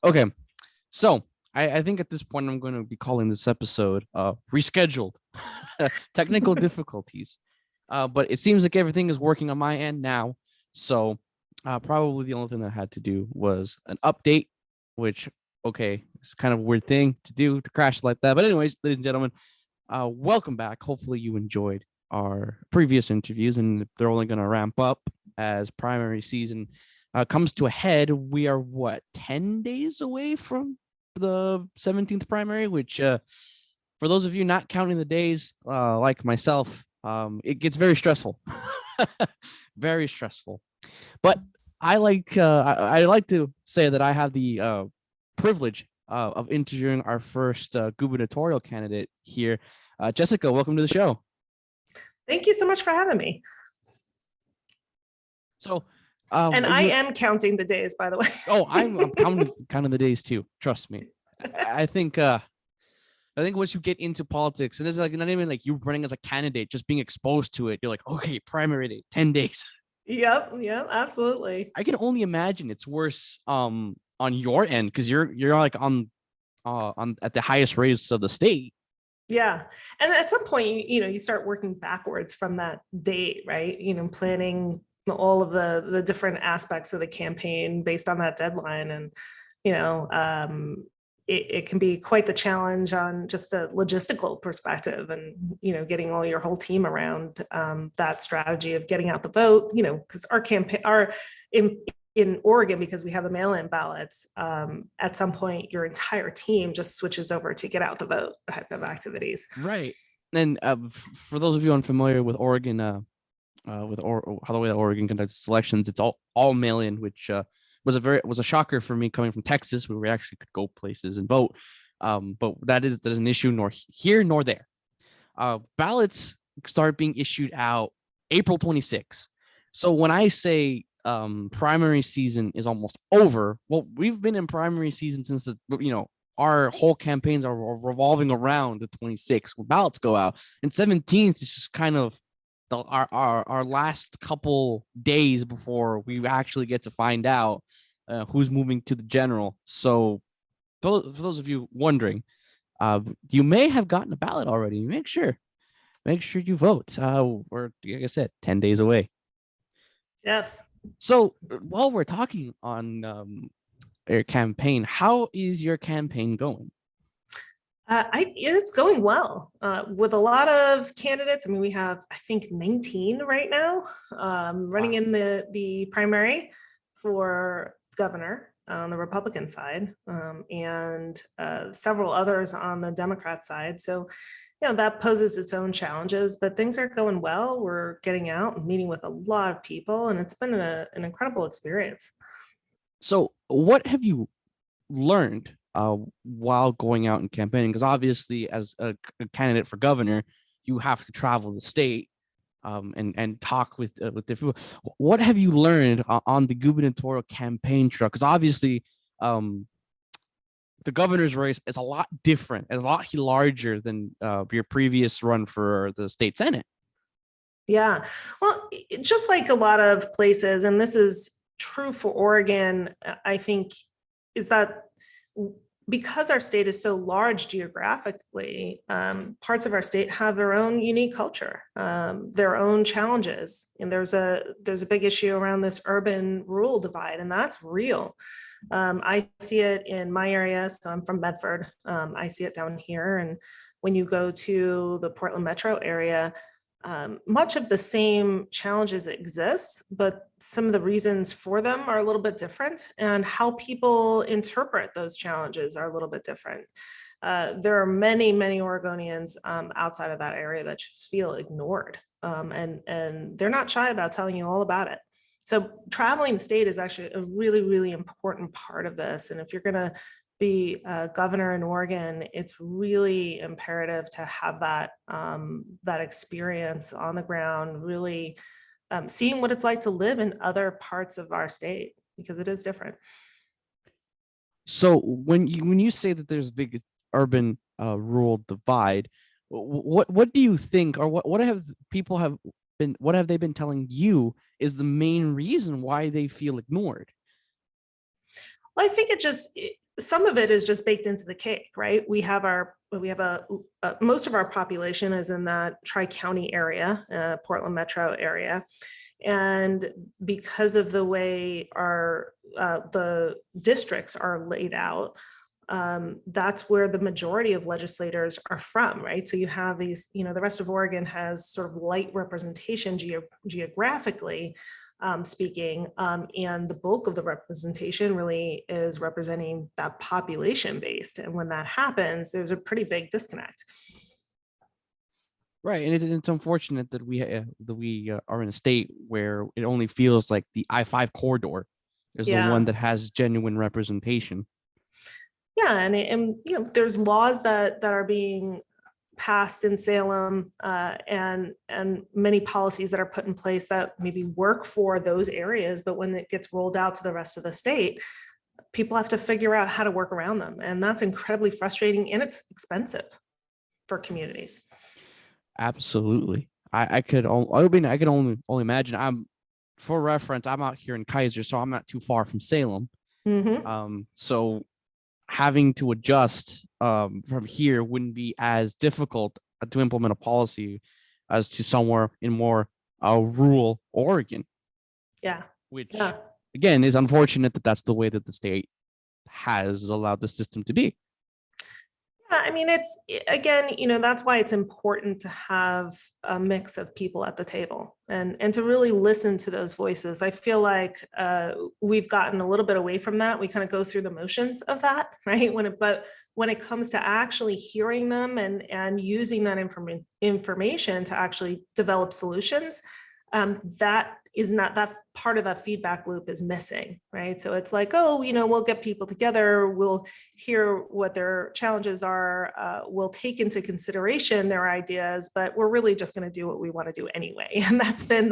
Okay, so I think at this point I'm going to be calling this episode rescheduled. Technical difficulties. But it seems like everything is working on my end now. So probably the only thing that I had to do was an update, which, okay, it's kind of a weird thing to do to crash like that. But anyways, ladies and gentlemen, welcome back. Hopefully you enjoyed our previous interviews, and they're only going to ramp up as primary season comes to a head. We are, what, 10 days away from the 17th primary, which for those of you not counting the days, like myself, it gets very stressful, very stressful. But I like to say that I have the privilege of interviewing our first gubernatorial candidate here. Jessica, welcome to the show. Thank you so much for having me. So, and I am counting the days, by the way. I'm counting the days too. Trust me. I think once you get into politics, and it's like not even like you running as a candidate, just being exposed to it, you're like, okay, primary day, 10 days. Yep, absolutely. I can only imagine it's worse on your end because you're like on at the highest rates of the state. Yeah, and at some point, you start working backwards from that date, right? Planning all of the different aspects of the campaign based on that deadline, and it can be quite the challenge on just a logistical perspective, and getting all your whole team around that strategy of getting out the vote. Because our campaign, in Oregon, because we have the mail-in ballots, at some point your entire team just switches over to get out the vote type of activities. Right. And for those of you unfamiliar with Oregon, how the way that Oregon conducts elections, it's all mail-in, which was a shocker for me coming from Texas, where we actually could go places and vote. But there's an issue nor here nor there. Ballots start being issued out April 26th. So when I say primary season is almost over, well, we've been in primary season since our whole campaigns are revolving around the 26th when ballots go out, and 17th is just kind of our last couple days before we actually get to find out who's moving to the general. So for those of you wondering, you may have gotten a ballot already. Make sure you vote. We're, like I said, 10 days away. Yes. So while we're talking on your campaign, how is your campaign going? It's going well with a lot of candidates. I mean, we have, I think, 19 right now running in the primary for governor on the Republican side, and several others on the Democrat side. So, that poses its own challenges, but things are going well. We're getting out and meeting with a lot of people, and it's been an incredible experience. So what have you learned while going out and campaigning? Because obviously, as a candidate for governor, you have to travel the state and talk with different people. What have you learned on the gubernatorial campaign trail? Because obviously, the governor's race is a lot different and a lot larger than your previous run for the state senate. Yeah, well, just like a lot of places, and this is true for Oregon, I think, is that because our state is so large geographically, parts of our state have their own unique culture, their own challenges. And there's a big issue around this urban-rural divide, and that's real. I see it in my area, so I'm from Medford. I see it down here. And when you go to the Portland metro area, much of the same challenges exist, but some of the reasons for them are a little bit different, and how people interpret those challenges are a little bit different. There are many, many Oregonians outside of that area that just feel ignored, and they're not shy about telling you all about it. So traveling the state is actually a really, really important part of this. And if you're going to be a governor in Oregon, it's really imperative to have that experience on the ground, really seeing what it's like to live in other parts of our state, because it is different. So when you say that there's a big urban rural divide, what do you think, or what have they been telling you is the main reason why they feel ignored? Well, I think some of it is just baked into the cake, right? We have most of our population is in that tri-county area, Portland metro area. And because of the way the districts are laid out, that's where the majority of legislators are from, right? So you have these, the rest of Oregon has sort of light representation geographically speaking, and the bulk of the representation really is representing that population based. And when that happens, there's a pretty big disconnect. Right, and it's unfortunate that we are in a state where it only feels like the I-5 corridor is the one that has genuine representation. Yeah, and there's laws that are being passed in Salem, and many policies that are put in place that maybe work for those areas, but when it gets rolled out to the rest of the state, people have to figure out how to work around them, and that's incredibly frustrating, and it's expensive for communities. Absolutely. I could only imagine. For reference, I'm out here in Kaiser, so I'm not too far from Salem. Mm-hmm. So having to adjust from here wouldn't be as difficult to implement a policy as to somewhere in more rural Oregon. Yeah. Which again is unfortunate that that's the way that the state has allowed the system to be. Yeah, I mean, it's again, that's why it's important to have a mix of people at the table and to really listen to those voices. I feel like we've gotten a little bit away from that. We kind of go through the motions of that, right? But when it comes to actually hearing them and using that information to actually develop solutions, that is not, that part of that feedback loop is missing, right? So it's like, oh, we'll get people together, we'll hear what their challenges are, we'll take into consideration their ideas, but we're really just going to do what we want to do anyway. And that's been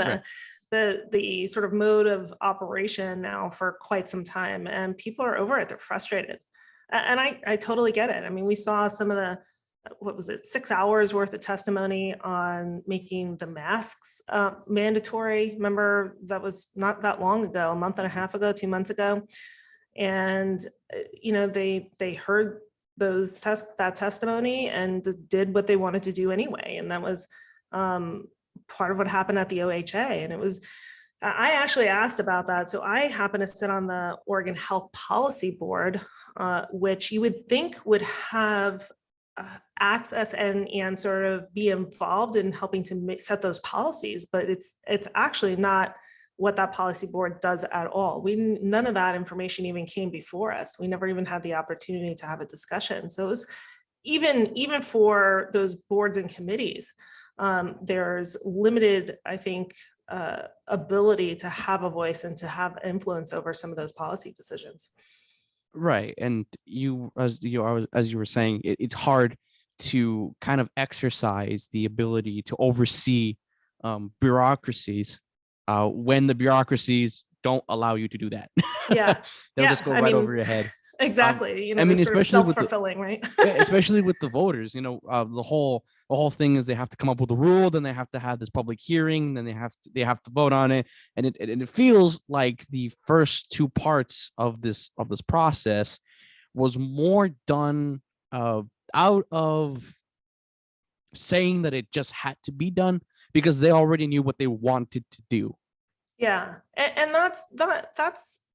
the sort of mode of operation now for quite some time, and people are over it. They're frustrated. And I totally get it. I mean, we saw some of the, 6 hours worth of testimony on making the masks mandatory. Remember, that was not that long ago, a month and a half ago, 2 months ago. And, they heard that testimony and did what they wanted to do anyway. And that was part of what happened at the OHA. And I actually asked about that. So I happen to sit on the Oregon Health Policy Board, which you would think would have access and sort of be involved in helping to set those policies, but it's actually not what that policy board does at all. None of that information even came before us. We never even had the opportunity to have a discussion. So it was even for those boards and committees, there's limited, I think, ability to have a voice and to have influence over some of those policy decisions. Right. And as you were saying, it's hard to kind of exercise the ability to oversee bureaucracies when the bureaucraries don't allow you to do that. Yeah. They'll just go right over your head. Exactly. Especially self-fulfilling, right? Especially with the voters, the whole thing is they have to come up with a rule, then they have to have this public hearing, then they have to vote on it, and it feels like the first two parts of this process was more done out of saying that it just had to be done because they already knew what they wanted to do. Yeah, and that's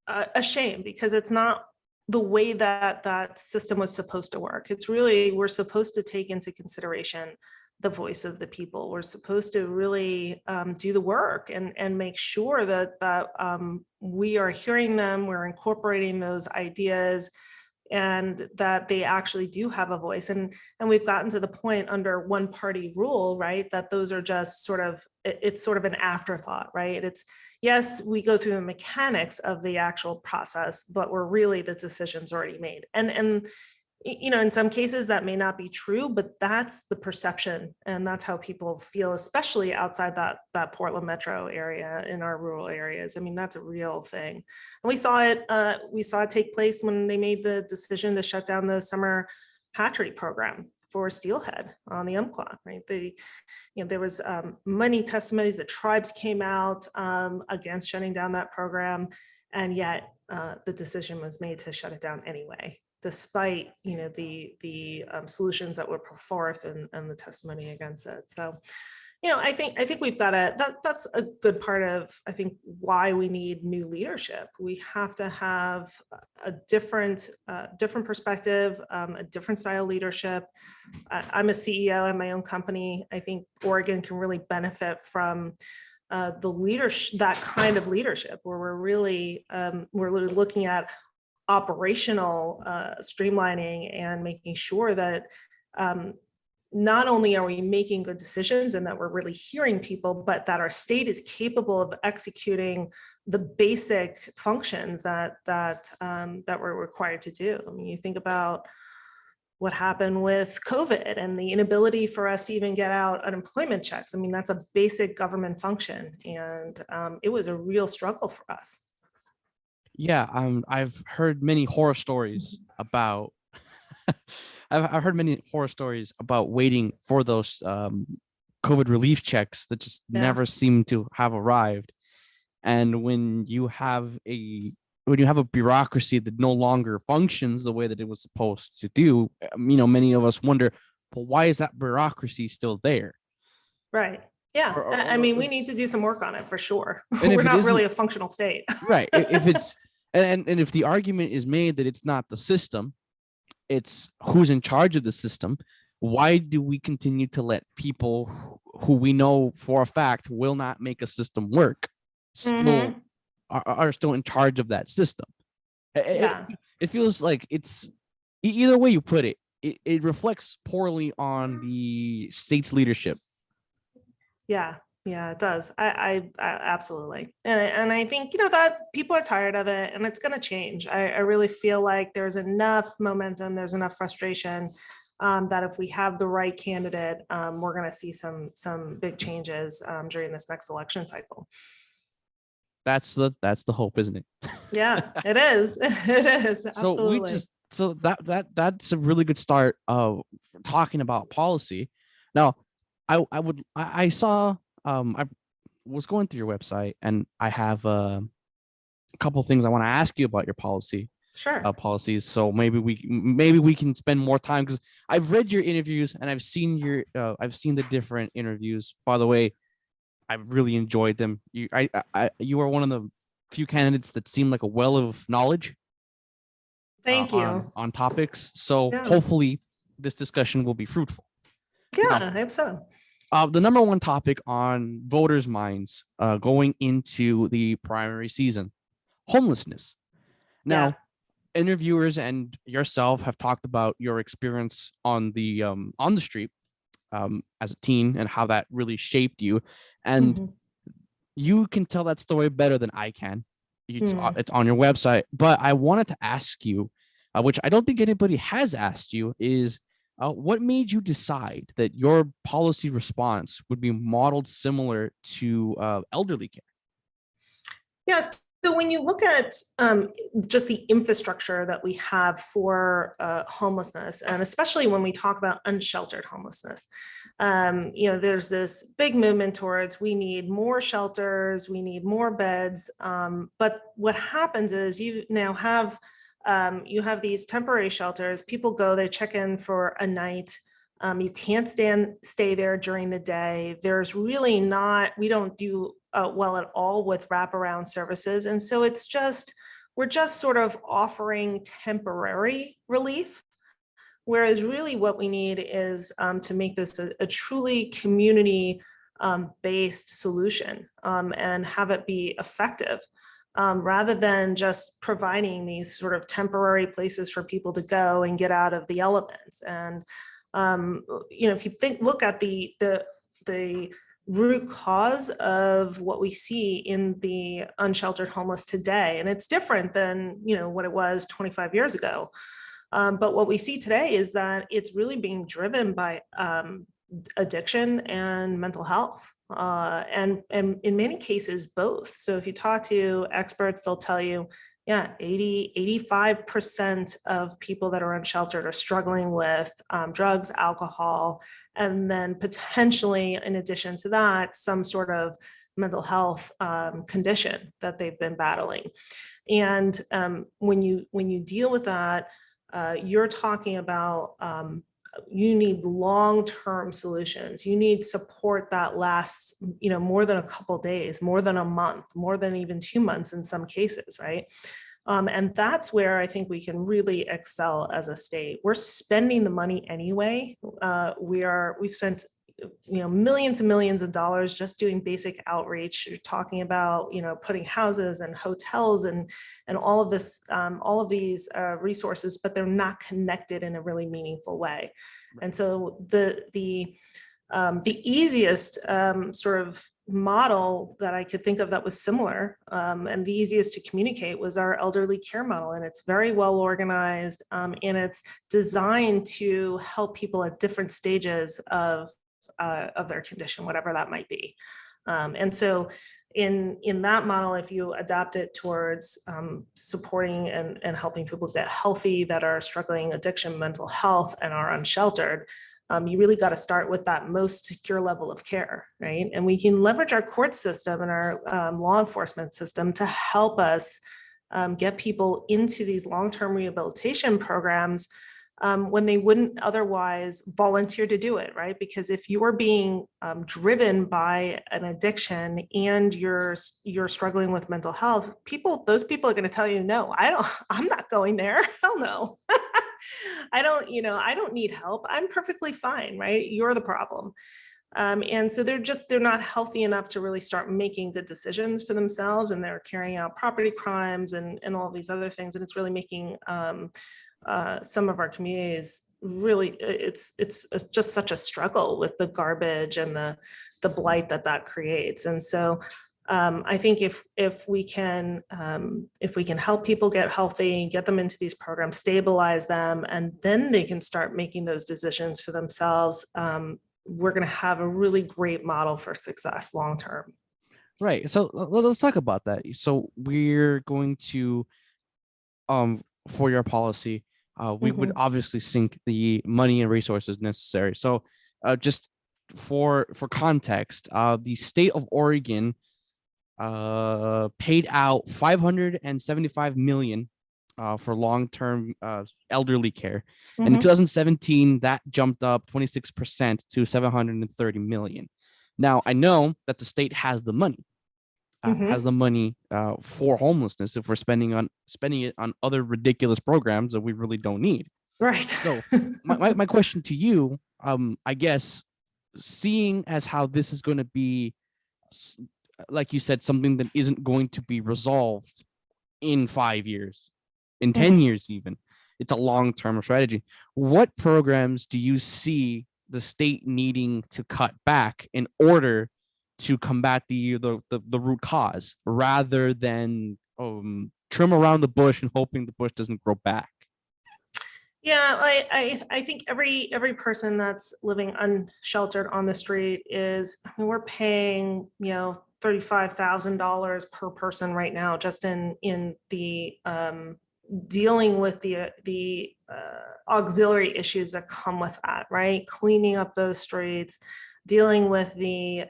a shame, because it's not the way that system was supposed to work. It's really, we're supposed to take into consideration the voice of the people. We're supposed to really do the work and make sure that we are hearing them, we're incorporating those ideas, and that they actually do have a voice. And we've gotten to the point under one party rule, right, that those are just it's sort of an afterthought, right? It's, yes, we go through the mechanics of the actual process, but the decision's already made. And in some cases that may not be true, but that's the perception, and that's how people feel, especially outside that Portland metro area, in our rural areas. I mean, that's a real thing. And we saw it take place when they made the decision to shut down the summer hatchery program for steelhead on the Umpqua, right? There was many testimonies. The tribes came out against shutting down that program, and yet the decision was made to shut it down anyway. despite the solutions that were put forth and the testimony against it. So, I think we've got that's a good part of, I think, why we need new leadership. We have to have a different perspective, a different style leadership. I'm a CEO in my own company. I think Oregon can really benefit from the leadership, that kind of leadership, where we're really looking at operational streamlining and making sure that not only are we making good decisions and that we're really hearing people, but that our state is capable of executing the basic functions that we're required to do. I mean, you think about what happened with COVID and the inability for us to even get out unemployment checks. I mean, that's a basic government function, and it was a real struggle for us. Yeah, I've heard many horror stories about I've heard many horror stories about waiting for those COVID relief checks that just never seem to have arrived. And when you have a bureaucracy that no longer functions the way that it was supposed to do, many of us wonder, well, why is that bureaucracy still there? Right. Yeah. I mean, we need to do some work on it for sure. We're not really a functional state. Right. If it's and if the argument is made that it's not the system, it's who's in charge of the system, why do we continue to let people who we know for a fact will not make a system work still are still in charge of that system? It feels like it's, either way you put it, it reflects poorly on the state's leadership. Yeah, it does. I absolutely. And I think, that people are tired of it, and it's going to change. I really feel like there's enough momentum, there's enough frustration that if we have the right candidate, we're going to see some big changes during this next election cycle. That's the hope, isn't it? Yeah, it is. It is. Absolutely. So that's a really good start of talking about policy. Now, I was going through your website, and I have a couple of things I want to ask you about your policies. So maybe we can spend more time, because I've read your interviews and I've seen the different interviews. By the way, I've really enjoyed them. You are one of the few candidates that seem like a well of knowledge. Thank you. On topics. So hopefully this discussion will be fruitful. I hope so. The number one topic on voters' minds going into the primary season, homelessness. Now, interviewers and yourself have talked about your experience on the street as a teen and how that really shaped you. And you can tell that story better than I can. It's on your website. But I wanted to ask you, which I don't think anybody has asked you, is what made you decide that your policy response would be modeled similar to elderly care? Yes. So when you look at just the infrastructure that we have for homelessness, and especially when we talk about unsheltered homelessness, there's this big movement towards, we need more shelters, we need more beds. But what happens is you now have these temporary shelters. People go, they check in for a night. You can't stay there during the day. There's really we don't do well at all with wraparound services. And so we're just sort of offering temporary relief. Whereas really what we need is to make this a truly community based solution and have it be effective. Rather than just providing these sort of temporary places for people to go and get out of the elements. And if you look at the root cause of what we see in the unsheltered homeless today, and it's different than what it was 25 years ago. But what we see today is that it's really being driven by addiction and mental health, and in many cases both. So if you talk to experts, they'll tell you, 85% of people that are unsheltered are struggling with drugs, alcohol, and then potentially, in addition to that, some sort of mental health condition that they've been battling. And when you deal with that, you're talking about you need long-term solutions. You need support that lasts, more than a couple of days, more than a month, more than even 2 months in some cases, right? And that's where I think we can really excel as a state. We're spending the money anyway. We've spent millions and millions of dollars just doing basic outreach. You're talking about putting houses and hotels and all of this, all of these resources, but they're not connected in a really meaningful way. Right. And so the easiest sort of model that I could think of that was similar and the easiest to communicate was our elderly care model. And it's very well organized and it's designed to help people at different stages of their condition, whatever that might be. And so in that model, if you adapt it towards supporting and helping people get healthy that are struggling addiction, mental health, and are unsheltered, you really got to start with that most secure level of care, right? And we can leverage our court system and our law enforcement system to help us get people into these long-term rehabilitation programs when they wouldn't otherwise volunteer to do it, right? Because if you're being driven by an addiction and you're struggling with mental health, those people are going to tell you, no, I'm not going there. Hell no. I don't need help. I'm perfectly fine, right? You're the problem. And so they're not healthy enough to really start making good decisions for themselves, and they're carrying out property crimes and all these other things. And it's really making some of our communities really, it's just such a struggle with the garbage and the blight that creates. And so I think if we can help people get healthy, get them into these programs, stabilize them, and then they can start making those decisions for themselves, we're going to have a really great model for success long term. Right. So let's talk about that. So we're going to, for your policy, we would obviously sink the money and resources necessary. So just for context, the state of Oregon paid out $575 million for long-term elderly care. And in 2017, that jumped up 26% to $730 million. Now, I know that the state has the money, for homelessness if we're spending it on other ridiculous programs that we really don't need. Right. So my question to you, I guess, seeing as how this is going to be, like you said, something that isn't going to be resolved in 5 years, in 10 years even, it's a long-term strategy. What programs do you see the state needing to cut back in order to combat the root cause, rather than trim around the bush and hoping the bush doesn't grow back? Yeah, I think every person that's living unsheltered on the street we're paying, $35,000 per person right now, just in the dealing with the auxiliary issues that come with that, right? Cleaning up those streets, dealing with the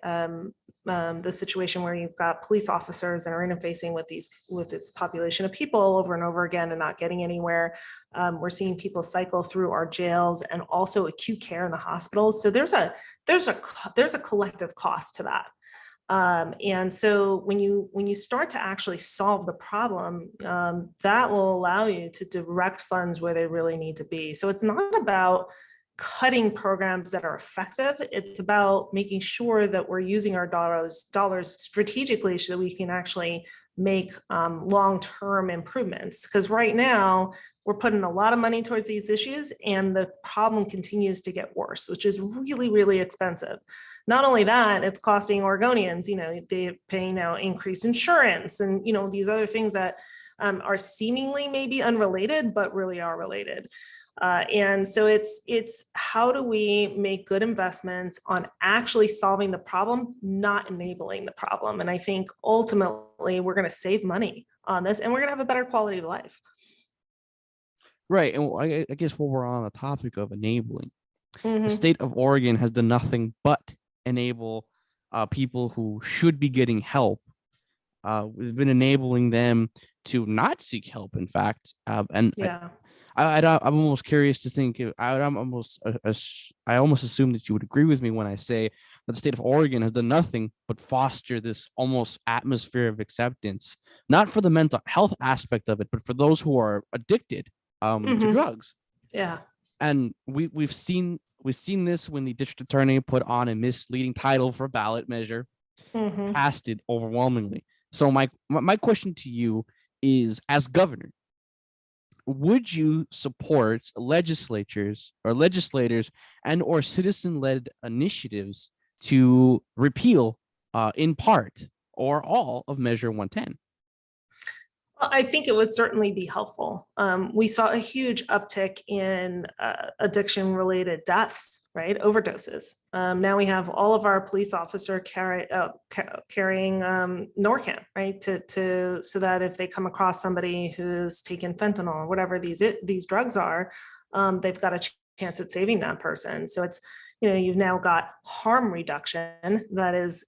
situation where you've got police officers that are interfacing with this population of people over and over again and not getting anywhere. We're seeing people cycle through our jails and also acute care in the hospitals. So there's a collective cost to that. And so when you start to actually solve the problem, that will allow you to direct funds where they really need to be. So it's not about cutting programs that are effective. It's about making sure that we're using our dollars strategically so that we can actually make long-term improvements. Because right now we're putting a lot of money towards these issues and the problem continues to get worse, which is really, really expensive. Not only that, it's costing Oregonians, they're paying now increased insurance and, these other things that are seemingly maybe unrelated, but really are related. And so it's how do we make good investments on actually solving the problem, not enabling the problem. And I think ultimately we're going to save money on this and we're going to have a better quality of life. Right. And I guess while we're on the topic of enabling, the state of Oregon has done nothing but enable people who should be getting help. We've been enabling them to not seek help, in fact. And yeah. I'm almost curious to think. I almost assume that you would agree with me when I say that the state of Oregon has done nothing but foster this almost atmosphere of acceptance, not for the mental health aspect of it, but for those who are addicted to Mhm. drugs. Yeah. And we've seen this when the district attorney put on a misleading title for a ballot measure, Mhm. passed it overwhelmingly. So my question to you is, as governor, would you support legislatures or legislators and or citizen-led initiatives to repeal in part or all of Measure 110? I think it would certainly be helpful. We saw a huge uptick in addiction-related deaths, right? Overdoses. Now we have all of our police officer carrying Narcan, right? So that if they come across somebody who's taken fentanyl or whatever these drugs are, they've got a chance at saving that person. So it's, you've now got harm reduction. That is,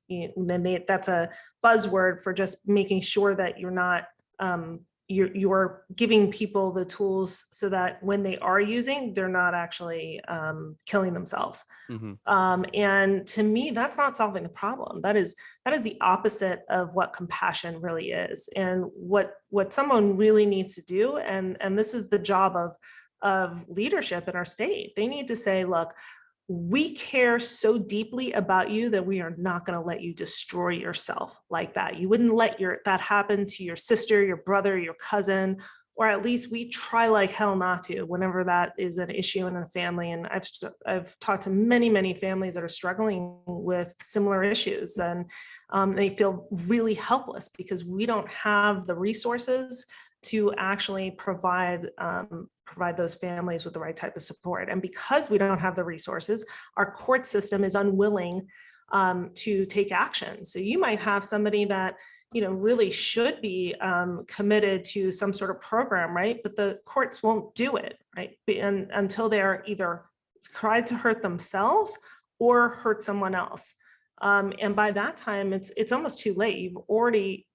that's a buzzword for just making sure that you're giving people the tools so that when they are using, they're not actually killing themselves. Mm-hmm. And to me, that's not solving the problem. That is the opposite of what compassion really is, and what someone really needs to do. And this is the job of leadership in our state. They need to say, look, we care so deeply about you that we are not going to let you destroy yourself like that. You wouldn't let that happen to your sister, your brother, your cousin, or at least we try like hell not to whenever that is an issue in a family. And I've talked to many families that are struggling with similar issues, and they feel really helpless because we don't have the resources to actually provide those families with the right type of support. And because we don't have the resources, our court system is unwilling to take action. So you might have somebody that really should be committed to some sort of program, right? But the courts won't do it, right? And until they're either tried to hurt themselves or hurt someone else. And by that time, it's almost too late. You've already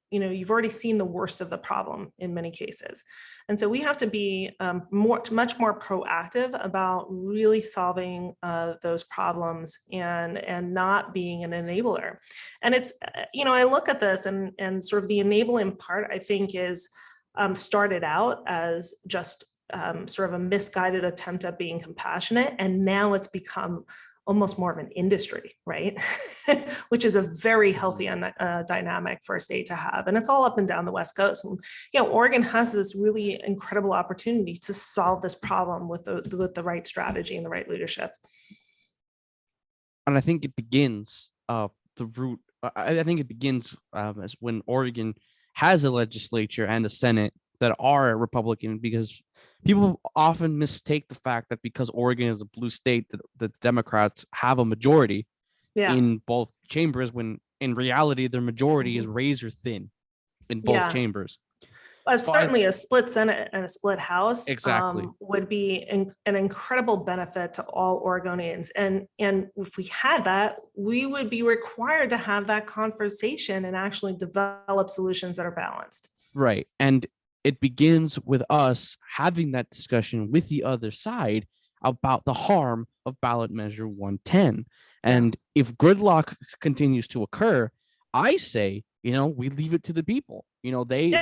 seen the worst of the problem in many cases. And so we have to be much more proactive about really solving those problems and not being an enabler. And it's, I look at this and sort of the enabling part, I think, is started out as just sort of a misguided attempt at being compassionate. And now it's become almost more of an industry, right? Which is a very healthy dynamic for a state to have. And it's all up and down the West Coast. And, Oregon has this really incredible opportunity to solve this problem with the right strategy and the right leadership. And I think it begins the root. I think it begins as when Oregon has a legislature and a Senate that are Republican, because people often mistake the fact that because Oregon is a blue state, that the Democrats have a majority in both chambers, when in reality their majority is razor thin in both chambers. Certainly a split Senate and a split House exactly would be an incredible benefit to all Oregonians. And if we had that, we would be required to have that conversation and actually develop solutions that are balanced. Right. And it begins with us having that discussion with the other side about the harm of ballot measure 110. And if gridlock continues to occur, I say, we leave it to the people. Obviously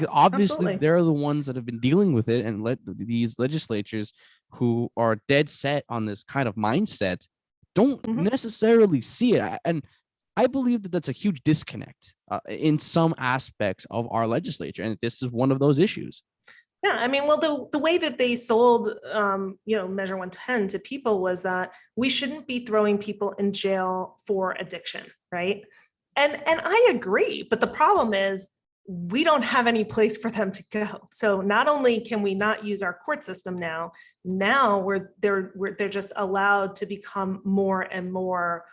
absolutely. they're the ones that have been dealing with it, and let these legislatures who are dead set on this kind of mindset don't necessarily see it. And I believe that that's a huge disconnect in some aspects of our legislature, and this is one of those issues. Yeah, I mean, well, the way that they sold, Measure 110 to people was that we shouldn't be throwing people in jail for addiction, right? And I agree, but the problem is we don't have any place for them to go. So not only can we not use our court system now they're just allowed to become more and more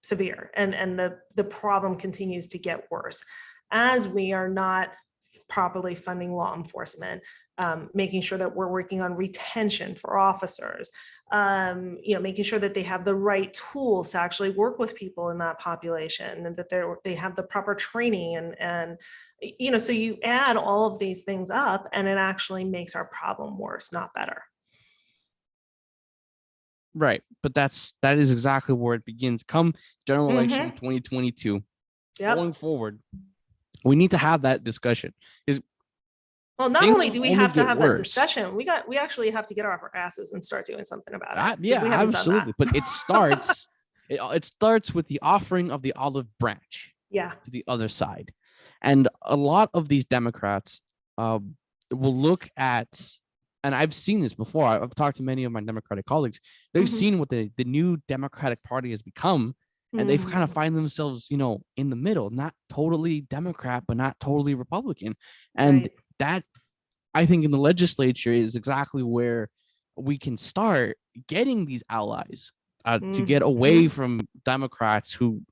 severe, and the problem continues to get worse as we are not properly funding law enforcement, making sure that we're working on retention for officers, making sure that they have the right tools to actually work with people in that population, and that they have the proper training, and so you add all of these things up, and it actually makes our problem worse, not better. Right. But that is exactly where it begins. Come general election 2022, Yep. going forward, we need to have that discussion. Well, not only do we have to have that worse. discussion, we actually have to get off our asses and start doing something about it. Yeah, we haven't absolutely. done that. But it starts it starts with the offering of the olive branch to the other side. And a lot of these Democrats will look at, and I've seen this before, I've talked to many of my Democratic colleagues, they've seen what the new Democratic Party has become, and they've kind of find themselves, in the middle, not totally Democrat, but not totally Republican. And that, I think, in the legislature is exactly where we can start getting these allies to get away from Democrats who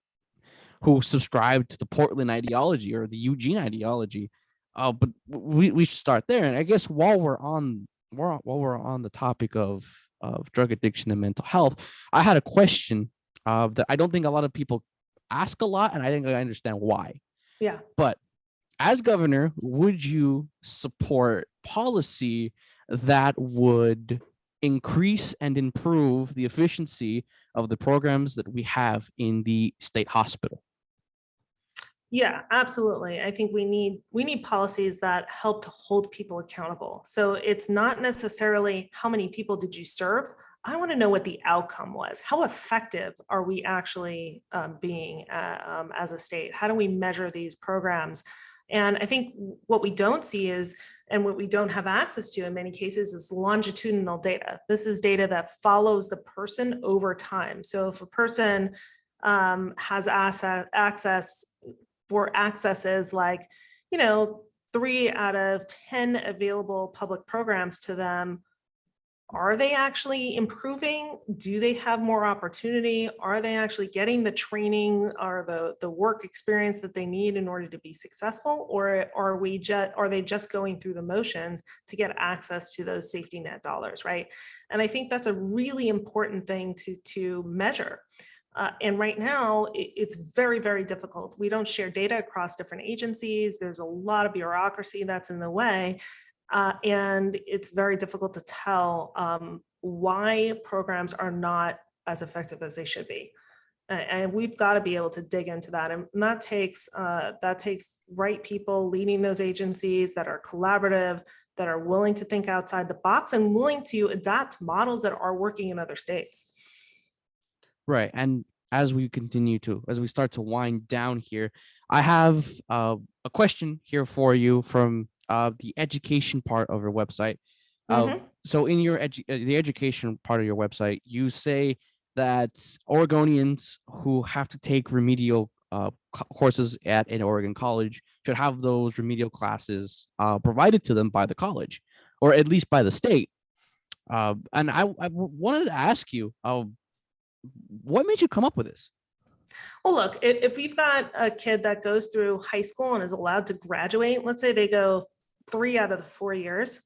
subscribe to the Portland ideology or the Eugene ideology. But we should start there. And I guess while we're on the topic of drug addiction and mental health, I had a question that I don't think a lot of people ask a lot, and I think I understand why. Yeah. But as governor, would you support policy that would increase and improve the efficiency of the programs that we have in the state hospital? Yeah, absolutely. I think we need policies that help to hold people accountable. So it's not necessarily how many people did you serve. I want to know what the outcome was. How effective are we actually being as a state? How do we measure these programs? And I think what we don't see is, and what we don't have access to in many cases, is longitudinal data. This is data that follows the person over time. So if a person has access for accesses like, 3 out of 10 available public programs to them, are they actually improving? Do they have more opportunity? Are they actually getting the training or the work experience that they need in order to be successful? Or are they just going through the motions to get access to those safety net dollars, right? And I think that's a really important thing to measure. And right now, it's very, very difficult. We don't share data across different agencies. There's a lot of bureaucracy that's in the way. And it's very difficult to tell why programs are not as effective as they should be. And we've got to be able to dig into that. And that takes right people leading those agencies that are collaborative, that are willing to think outside the box and willing to adapt models that are working in other states. Right. And as we start to wind down here, I have a question here for you from the education part of your website. So in your the education part of your website, you say that Oregonians who have to take remedial courses at an Oregon college should have those remedial classes provided to them by the college, or at least by the state. And I wanted to ask you, what made you come up with this? Well, look, if we've got a kid that goes through high school and is allowed to graduate, let's say they go 3 out of the 4 years,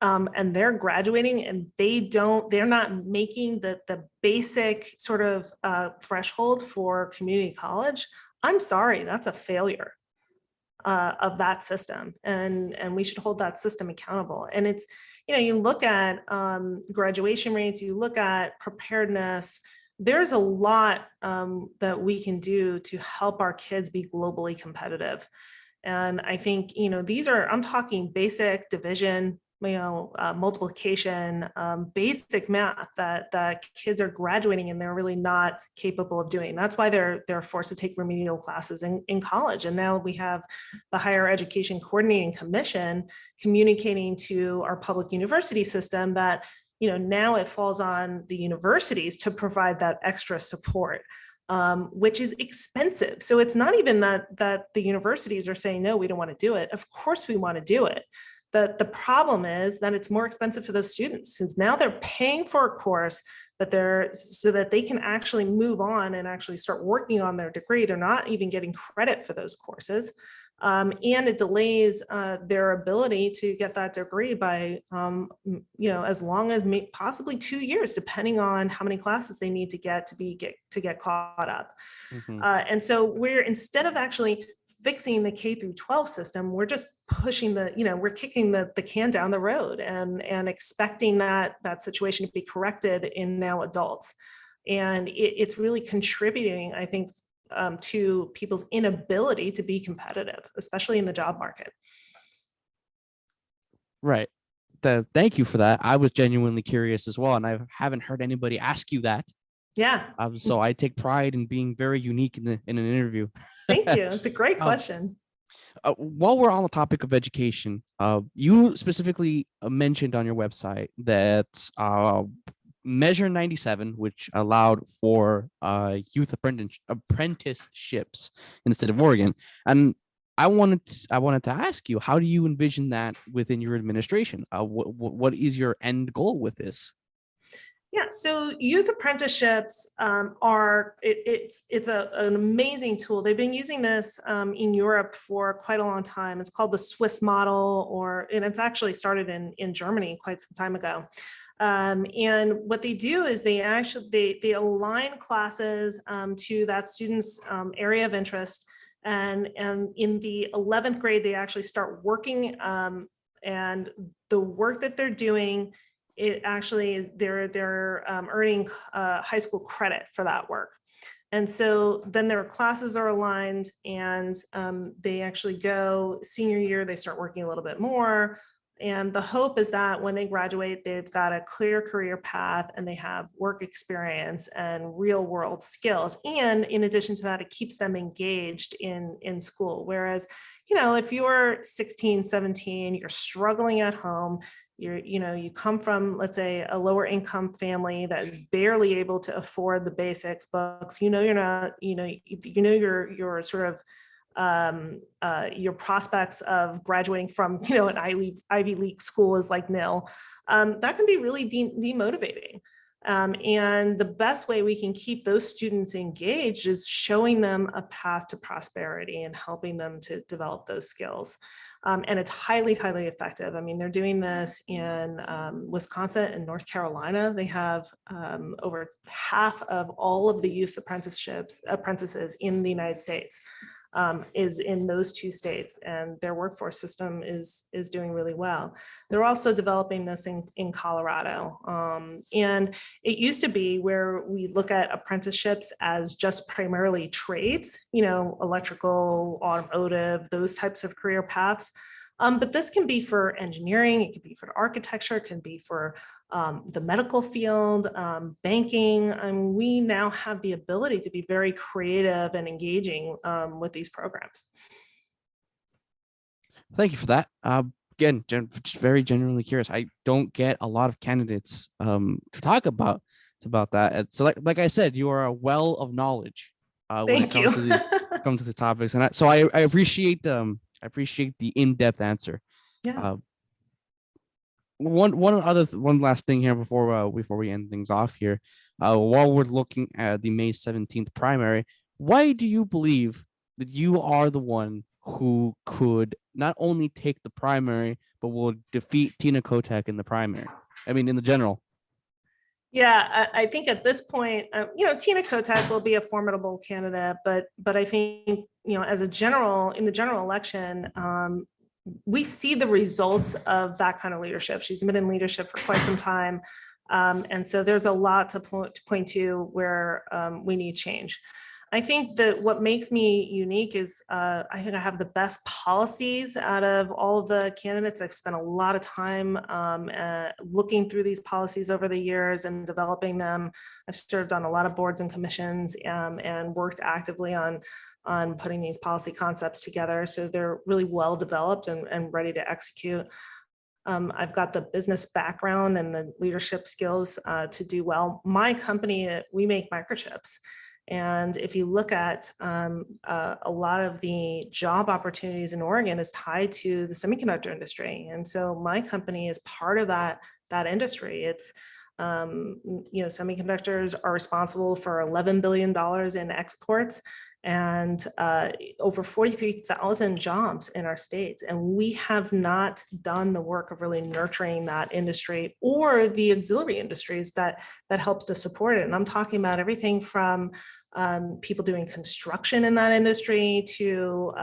and they're graduating and they're not making the basic sort of threshold for community college, I'm sorry, that's a failure of that system. And we should hold that system accountable. And it's, you look at graduation rates, you look at preparedness, there's a lot that we can do to help our kids be globally competitive. And I think, I'm talking basic division, multiplication, basic math that kids are graduating and they're really not capable of doing. That's why they're forced to take remedial classes in college. And now we have the Higher Education Coordinating Commission communicating to our public university system that, now it falls on the universities to provide that extra support. Which is expensive. So it's not even that the universities are saying, no, we don't want to do it. Of course we want to do it. The problem is that it's more expensive for those students, since now they're paying for a course so that they can actually move on and actually start working on their degree. They're not even getting credit for those courses. And it delays their ability to get that degree by, as long as possibly 2 years, depending on how many classes they need to get to get caught up. Mhm. And so instead of actually fixing the K through 12 system, we're just pushing we're kicking the can down the road and expecting that situation to be corrected in now adults. And it's really contributing, I think, to people's inability to be competitive, especially in the job market. Right. Thank you for that. I was genuinely curious as well, and I haven't heard anybody ask you that. Yeah. So I take pride in being very unique in an interview. Thank you. It's a great Um, question. While we're on the topic of education, you specifically mentioned on your website that Measure 97, which allowed for youth apprenticeships in the state of Oregon, and I wanted to ask you, how do you envision that within your administration? What is your end goal with this? Yeah, so youth apprenticeships it's an amazing tool. They've been using this in Europe for quite a long time. It's called the Swiss model, and it's actually started in Germany quite some time ago. And what they do is they align classes to that student's area of interest, and in the 11th grade they actually start working, and the work that they're doing, it actually is they're earning high school credit for that work. And so then their classes are aligned, and they actually go senior year, they start working a little bit more. And the hope is that when they graduate, they've got a clear career path and they have work experience and real world skills. And in addition to that, it keeps them engaged in school. Whereas, if you're 16, 17, you're struggling at home, you come from, let's say, a lower income family that is barely able to afford the basics books, you're not, your sort of your prospects of graduating from, an Ivy League school is like nil. That can be really demotivating. And the best way we can keep those students engaged is showing them a path to prosperity and helping them to develop those skills. And it's highly, highly effective. I mean, they're doing this in Wisconsin and North Carolina. They have over half of all of the youth apprentices in the United States is in those two states, and their workforce system is doing really well. They're also developing this in Colorado. And it used to be where we look at apprenticeships as just primarily trades, electrical, automotive, those types of career paths. But this can be for engineering, it can be for architecture, it can be for the medical field, banking. We now have the ability to be very creative and engaging with these programs. Thank you for that. Again, just very genuinely curious. I don't get a lot of candidates to talk about that. And so, like I said, you are a well of knowledge when it Thank comes you. to the topics, and so I appreciate the in-depth answer. Yeah. One last thing here before we end things off here. While we're looking at the May 17th primary, why do you believe that you are the one who could not only take the primary but will defeat Tina Kotek in the primary? I mean, in the general. Yeah, I think at this point, Tina Kotek will be a formidable candidate, but I think, as in the general election, we see the results of that kind of leadership. She's been in leadership for quite some time. And so there's a lot to point to where we need change. I think that what makes me unique is I think I have the best policies out of all of the candidates. I've spent a lot of time looking through these policies over the years and developing them. I've served on a lot of boards and commissions and worked actively on putting these policy concepts together. So they're really well developed and ready to execute. I've got the business background and the leadership skills to do well. My company, we make microchips. And if you look at a lot of the job opportunities in Oregon is tied to the semiconductor industry. And so my company is part of that industry. It's, semiconductors are responsible for $11 billion in exports. and over 43,000 jobs in our states. And we have not done the work of really nurturing that industry or the auxiliary industries that helps to support it. And I'm talking about everything from people doing construction in that industry to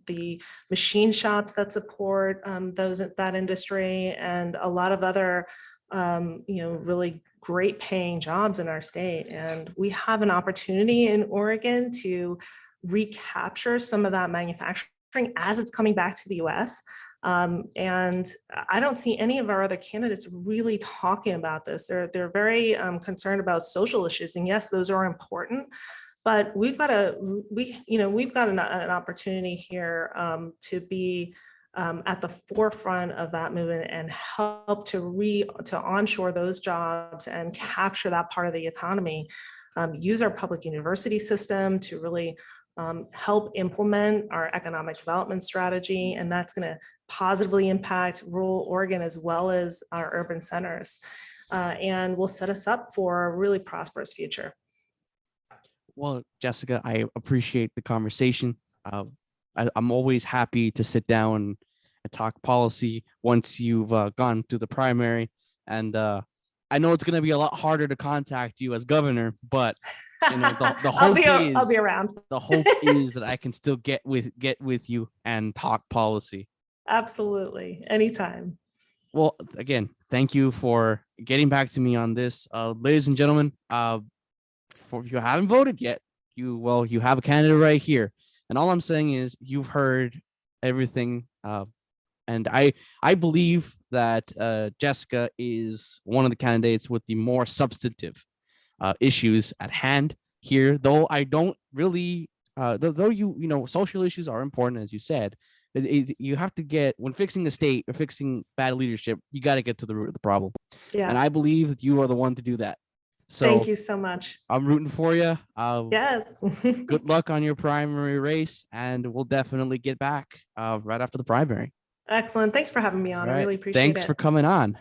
the machine shops that support that industry, and a lot of other really great paying jobs in our state. And we have an opportunity in Oregon to recapture some of that manufacturing as it's coming back to the US. And I don't see any of our other candidates really talking about this. They're very concerned about social issues, and yes, those are important. But we've got an opportunity here to be at the forefront of that movement and help to onshore those jobs and capture that part of the economy. Use our public university system to really help implement our economic development strategy, and that's going to positively impact rural Oregon as well as our urban centers, and will set us up for a really prosperous future. Well, Jessica, I appreciate the conversation. I'm always happy to sit down and talk policy once you've gone through the primary. And I know it's going to be a lot harder to contact you as governor, but the hope I'll be around. The hope is that I can still get with you and talk policy. Absolutely, anytime. Well, again, thank you for getting back to me on this, ladies and gentlemen. If you haven't voted yet, you have a candidate right here, and all I'm saying is you've heard everything, and I believe that Jessica is one of the candidates with the more substantive issues at hand here. Though I don't really, though social issues are important, as you said. You have to get, when fixing the state or fixing bad leadership, you got to get to the root of the problem. Yeah. And I believe that you are the one to do that. So thank you so much. I'm rooting for you. Yes. Good luck on your primary race, and we'll definitely get back right after the primary. Excellent. Thanks for having me on. Right. I really appreciate it. Thanks for coming on.